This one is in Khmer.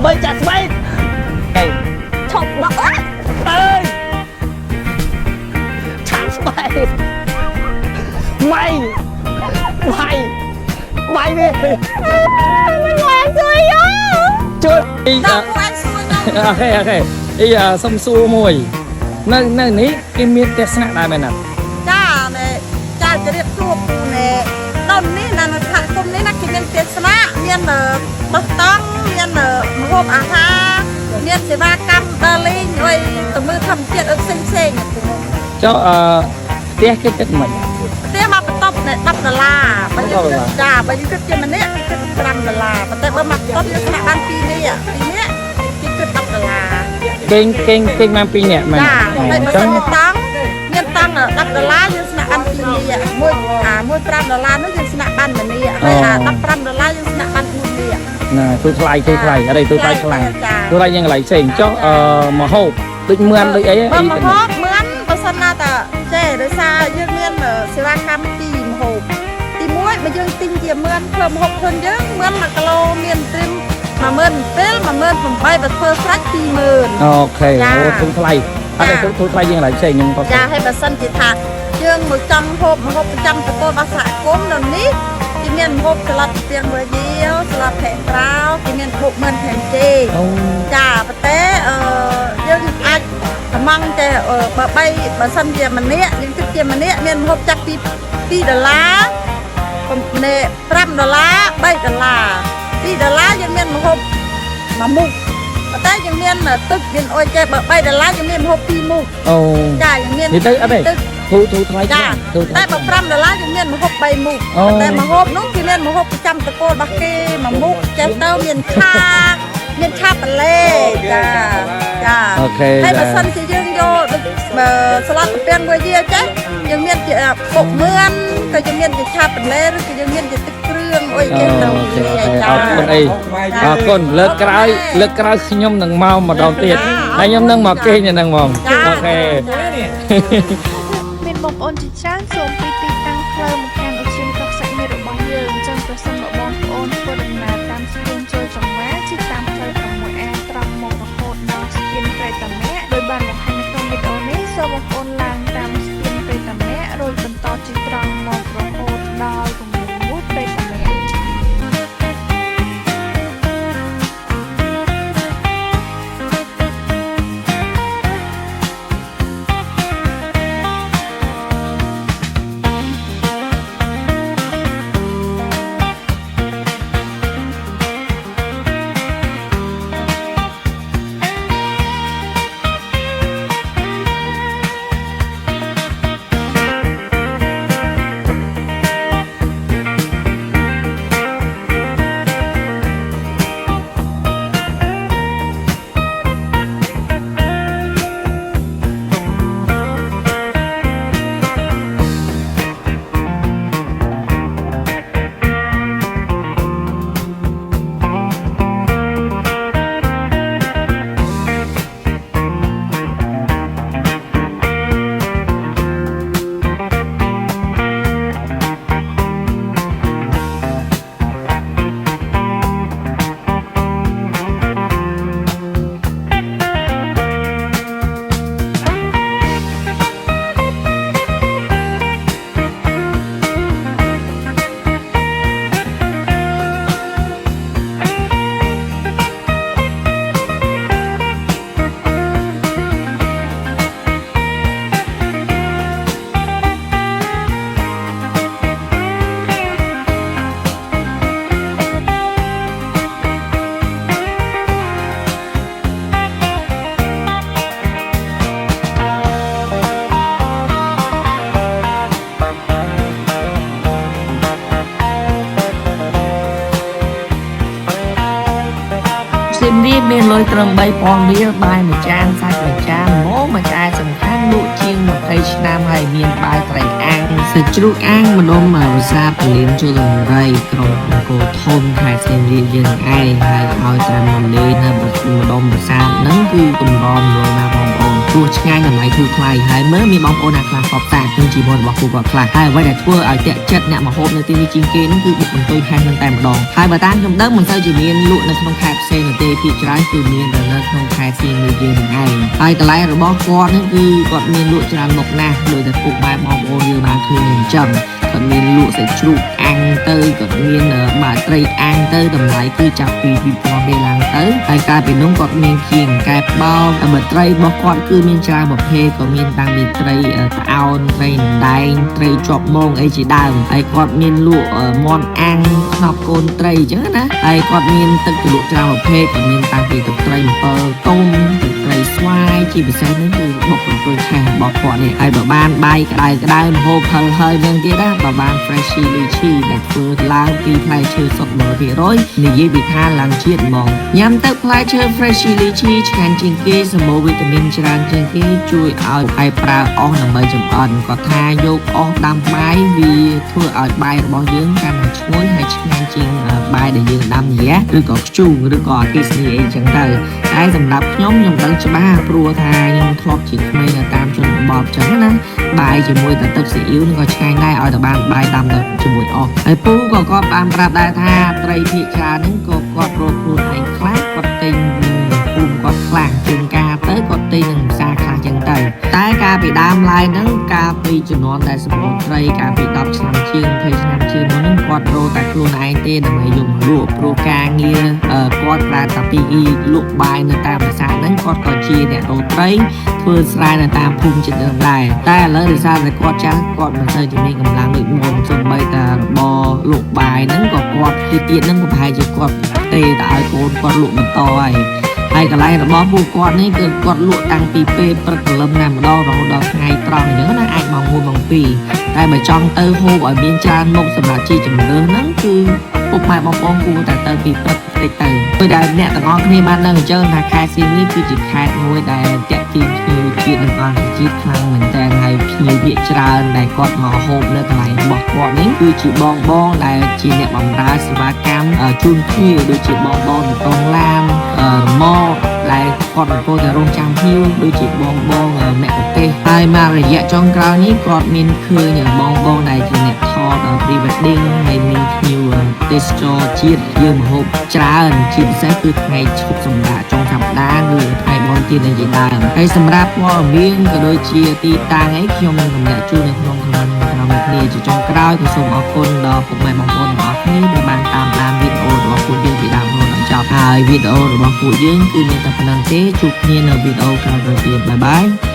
Bây chặt bay chọc đỏ ơi chặt bay mày mày đi mình làm xui á chưa đi đâu có anh xui đâu ok bây giờ xong xua mùi nơi ní cái miếng tết snack đây mày nè cha này chaจะเรียกตัวปูเนี่ยตอนนี้นั่นค่ะตรงนี้นักกินเจสนะเนี่ยบักต้องเนี่ยมโหอาหารเนี่ยเสวากรรมดาลิงไว้ตัวมือทำเกียรติเซ็งcho tết cái tết mình เตี้ยมาเป็นต๊อบเนี่ยต๊อบดอลลาร์มันจะจ่าไปยุ่งกับมันเนี่ยที่คือ$1แต่เมื่อมาต๊อบลักษณะบ้านปีนี้อ่ะปีนี้ที่คือต๊อบดอลลาร์ kênh mang pi nè mà จ้าไปมาตั้งเนี่ยตั้งต๊อบดอลลาร์ลักษณะบ้านปีนี้อ่ะมวย$5นั่นลักษณะบ้านมันนี่อ่ะไม่ต๊อบ$5ลักษณะบ้านมุนนี่อ่ะ nè tôi thay ở đây tôi thay tôi thayยังไงเสียงcho mà hộp đứt mươn đứt ấy มาฮอบเหมือนภาษาหน้าแต่เจ้หรือซายื่นเงินเสวากรรมตีมโหตีมวยมายื่นติ้งเจียมเมือนเพิ่มหกคนเยอะเมือนหลักกิโลเมียนติมมาเมินเปลมาเมินผมไปแบบเพิ่มฟลัก40,000 โอเคโอ้ทุกไทยอะไรทุกไทยยังไงเสียงยังพอ จะให้ภาษาจิตายื่นมือจังหบประจำตะโกนภาษาก้มเหล่านี้ที่เมียนหบสลัดเปียงเบอร์เดียวสลัดแผงเท้าที่เมียนหกเมินแผงเจจ่าปะเต้ยื่นอัดมังแต่ใบสันเจียมันเนี้ยยังติดเจียมันเนี้ยเมียนหกจัก$2เนี่ย$5$3ยังเมียนหกมามุกแต่ยังเมียนตึกยังโอ้ยเจ็บ$3ยังเมียนหกปีมุกจ่ายังเมียนthì tới ở đây thu thayจ่าแต่$5ยังเมียนหกใบมุกแต่มาหกนู้นที่เมียนหกประจำตะโกนบักเก้มามุกเจ็บเต้าเมียนชาปะเล่จ้าให้มาสั่นจะยื่นโยสลัดเปลี่ยนเบอร์เดียวจ้ะยังเมียนจะปกเมือนก็ยังเมียนจะชาปะเล่หรือก็ยังเมียนจะตึกเครื่องโอ้ยเจ็บเต้าจ้าcon lợt cái nhom nằng mau mà đầu tiên anh nhom nằng mà kê nhà nằng mỏng ok មានបងប្អូនជាច្រើនសូមពីទីតាំងផ្លូវមកកាន់ឧទ្យានកសិកម្មរបស់យើងចឹងប្រសិនបើបងប្អូនធ្វើដំណើរតាមស្ពានចូលចង្វាជិះតាមផ្លូវ6Aត្រង់មករហូតដល់ស្ពានព្រៃតាម៉ាក់ដោយបានបង្ហាញនៅក្នុងវីដេអូនេះសូមបងប្អូនឡើងតាមស្ពានព្រៃតាម៉ាក់រួចបន្តជិះត្រង់មករហូតដល់គម្រោងមួយព្រៃតាម៉ាក់ Sim riêng bên lôi trầm bay phong ria bài một trang sạch một trang mố mà trai sầm khăn nụ chiêng một cây nam hay miền bài phải ăn sự chú ăn mà đôm mà ra phải liền cho lần đây còn cô thôn hay sim riêng dân ai hay hỏi trai mà lên mà đôm mà xa nắng cứ tùm bom rồi mà bom bom ព្រោះឆ្ងាយតម្លៃធូរថ្លៃហើយមើលមានបងប្អូនអ្នកខ្លះខកតាក្នុងជីវិតរបស់ពួកគាត់ខ្លះហើយអ្វីដែលធ្វើឲ្យតាក់ចិត្តអ្នកមកហូបនៅទីនេះជាងគេនោះគឺបុកបន្ទុយហេះនឹងតែម្ដងហើយបើតាមខ្ញុំដឹងមិនសូវជាមានលក់នៅក្នុងខេត្តផ្សេងនោះទេភាគច្រើនគឺមានតែនៅក្នុងខេត្តសៀមរាបយើងហ្នឹងឯងហើយកន្លែងរបស់គាត់ហ្នឹងគឺគាត់មានលក់ច្រើនមុខណាស់ដោយតែពុកម៉ែបងប្អូនយើងបានឃើញអញ្ចឹងគាត់មានលក់សាច់ជ្រូកអាំងទៅគាត់មានបាក់ត្រីអាំងទៅតម្លៃគឺចាប់ពី2000ដេឡើងទៅហើយកាលពីនោះគាត់មានជាងកែបបោកបើត្រីរបស់គាត់គឺមានច្រើនប្រភេទក៏មានតាំងពីត្រីត្អោនត្រីដែងត្រីជាប់មងអីជាដើមហើយគាត់មានលក់មាន់អាំងខ្នប់កូនត្រីអញ្ចឹងណាហើយគាត់មានទឹកជ្រលក់ច្រើនប្រភេទក៏មានតាំងពីទឹកត្រី7ទុំទឹកត្រីស្វាយជាពិសេសនោះគឺបុកបន្ទុយខេះរបស់គាត់នេះហើយបើបានបាយក្តៅម្ហូបហឹលហើយនឹងទៀតណាបើបាន Freshie Lychee ដែលធ្វើឡើងពីផ្លែឈើសុទ្ធ 100% និយាយពីថាឡើងជាតិហ្មងញ៉ាំទៅផ្លែឈើ Freshie Lychee ឆ្ងាញ់ជាងគេសម្បូរវីតាមីនច្រើនជាងគេជួយឲ្យបាយប្រើអស់ដើម្បីចម្អិនគាត់ថាយកអស់ដាំបាយវាធ្វើឲ្យបាយរបស់យើងកាន់តែឈ្ងុយហើយឆ្ងាញ់ជាងបាយដែលយើងដាំរយៈឬក៏ខ្ជូងឬក៏អគ្គិសនីអីចឹងទៅតែសម្រាប់ខ្ញុំដឹងច្បាស់ព្រោះថាខ្ញុំធ្លាប់ជាក្មេងនៅតាមជនបទចឹងណាបាយជាមួយតែទឹកស៊ីអ៊ីវក៏ឆ្ងាញ់ដែរឲ្យតែបានបាយដាំទៅជាមួយអស់ហើយពូក៏គាត់បានប្រាប់ដែរថាត្រីភាគច្រើនហ្នឹងក៏គាត់រកខ្លួនឯងខ្លះគាត់ទិញភូមិគាត់ខ្លះជួនកាលទៅគាត់ទិញនឹងផ្សារខ្លះចឹងទៅតែកាលពីដើមឡើយហ្នឹងកាលពីជំនាន់ដែលសម្បូរត្រីកាលពី10ឆ្នាំជាង20ឆ្នាំជាងមុនហ្នឹងគាត់រកតែខ្លួនឯងទេដើម្បីយកមកលក់ព្រោះការងារគាត់ប្រើតែពីលក់បាយនៅតាមផ្សារហ្នឹងគាត់ក៏ជាអ្នករកត្រីធ្វើស្រែនៅតាមភូមិចិត្តដែរតែឥឡូវដោយសារតែគាត់ចាស់គាត់មិនសូវជាមានកម្លាំងដូចមុនសូម្បីតែរបរលក់បាយហ្នឹងក៏គាត់ទៀតហ្នឹងក៏ប្រហែលជាគាត់ទេតែឲ្យកូនគាត់លក់បន្តហើយកន្លែងរបស់ពួកគាត់នេះគឺគាត់លក់តាំងពីពេលព្រឹកព្រលឹមណាម្ដងរហូតដល់ថ្ងៃត្រង់អញ្ចឹងណាអាចម៉ោង1ម៉ោង2តែបើចង់ទៅហូបឲ្យមានច្រើនមុខសម្រាប់ជាជំនឿហ្នឹងគឺពុកម៉ែបងប្អូនគួរតែទៅពីព្រឹកតិចទៅដោយដែលអ្នកទាំងអស់គ្នាបានដឹងអញ្ចឹងថាខេត្តសៀមរាបគឺជាខេត្តមួយដែលតាក់ទាញភ្ញៀវជាតិនិងអន្តរជាតិខ្លាំងមែនទែនហើយភ្ញៀវភាគច្រើនដែលគាត់មកហូបនៅកន្លែងរបស់គាត់នេះគឺជាបងដែលជាអ្នកបម្រើសេវាកម្មជូនភ្ញៀវដូចជាបងនៅកងឡានរម៉កដែលគាត់កំពុងតែរងចាំភ្ញៀវដូចជាបងមគ្គុទ្ទេសក៍ហើយមករយៈចុងក្រោយនេះគាត់មានឃើញបងដែលជាអ្នកថត pre wedding ហើយមានភ្ញៀវទេសចរជាតិយើងមហូបច្រើនជាពិសេសគឺថ្ងៃឈប់សម្រាកចុងសប្តាហ៍ឬថ្ងៃបុណ្យទានជាដើមហើយសម្រាប់ព័ត៌មានក៏ដូចជាទីតាំងអីខ្ញុំនឹងកំណែជូននៅក្នុង comment ក្រោមនេះជាចុងក្រោយក៏សូមអរគុណដល់ពុកម៉ែបងប្អូនទាំងអស់គ្នាដែលបានតាមដានវីដេអូរបស់ពួកយើងពីដើមរហូតដល់ចប់ហើយវីដេអូរបស់ពួកយើងគឺមានតែប៉ុណ្្នឹងទេជួបគ្នានៅវីដេអូក្រោយៗទៀតបាយបាយ